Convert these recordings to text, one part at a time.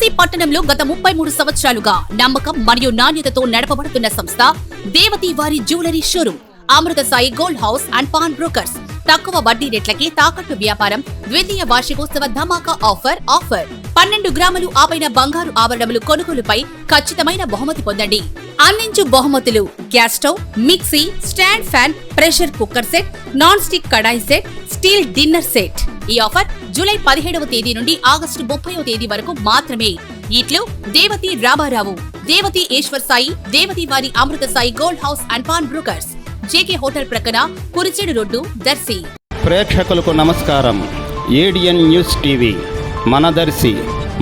దర్శి పట్టణంలో గత 33 సంవత్సరాలుగా నమ్మకం మరియు నాణ్యతతో నడపబడుతున్న సంస్థ దేవతి వారి jewellery showroom Amrutha Sai gold house and pawn brokers. తక్కువ వడ్డీ రేట్లకి తాకట్టు వ్యాపారం, ద్వితీయ వార్షికోత్సవ ధమాకా ఆఫర్ 12 గ్రాములు ఆపైన బంగారు ఆభరణములు కొనుగోలుపై ఖచ్చితమైన బహుమతి పొందండి. అందించు బహుమతులు: gas stove, mixie, stand fan, pressure cooker set, non stick కడాయి సెట్, స్టీల్ డిన్నర్ సెట్. ఈ ఆఫర్ జూలై 17వ తేదీ నుండి ఆగస్టు 30వ తేదీ వరకు మాత్రమే. ఇట్లు దేవతి రామారావు, దేవతి ఈశ్వర్ సాయి, దేవతి వారి Amrutha Sai gold house and pawn brokers, JK hotel ప్రక్కన, కురిచేడు రోడ్డు, దర్శి. ప్రేక్షకులకు నమస్కారం. ఏడిఎన్ న్యూస్ టీవీ మన దర్శి,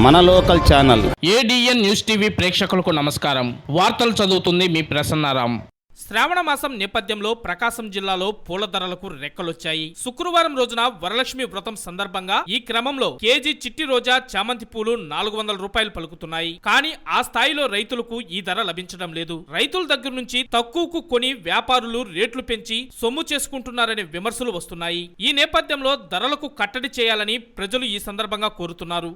మన local channel. ADN news TV ప్రేక్షకులకు నమస్కారం. వార్తలు చదువుతుంది మీ ప్రసన్నారాం. శ్రావణ మాసం నేపథ్యంలో ప్రకాశం జిల్లాలో పూల ధరలకు రెక్కలొచ్చాయి. శుక్రవారం రోజున వరలక్ష్మి వ్రతం సందర్భంగా ఈ క్రమంలో కేజీ చిట్టి రోజా చామంతి పూలు 400 రూపాయలు పలుకుతున్నాయి. కానీ ఆ స్థాయిలో రైతులకు ఈ ధర లభించడం లేదు. రైతుల దగ్గర నుంచి తక్కువకు కొని వ్యాపారులు రేట్లు పెంచి సొమ్ము చేసుకుంటున్నారనే విమర్శలు వస్తున్నాయి. ఈ నేపథ్యంలో ధరలకు కట్టడి చేయాలని ప్రజలు ఈ సందర్భంగా కోరుతున్నారు.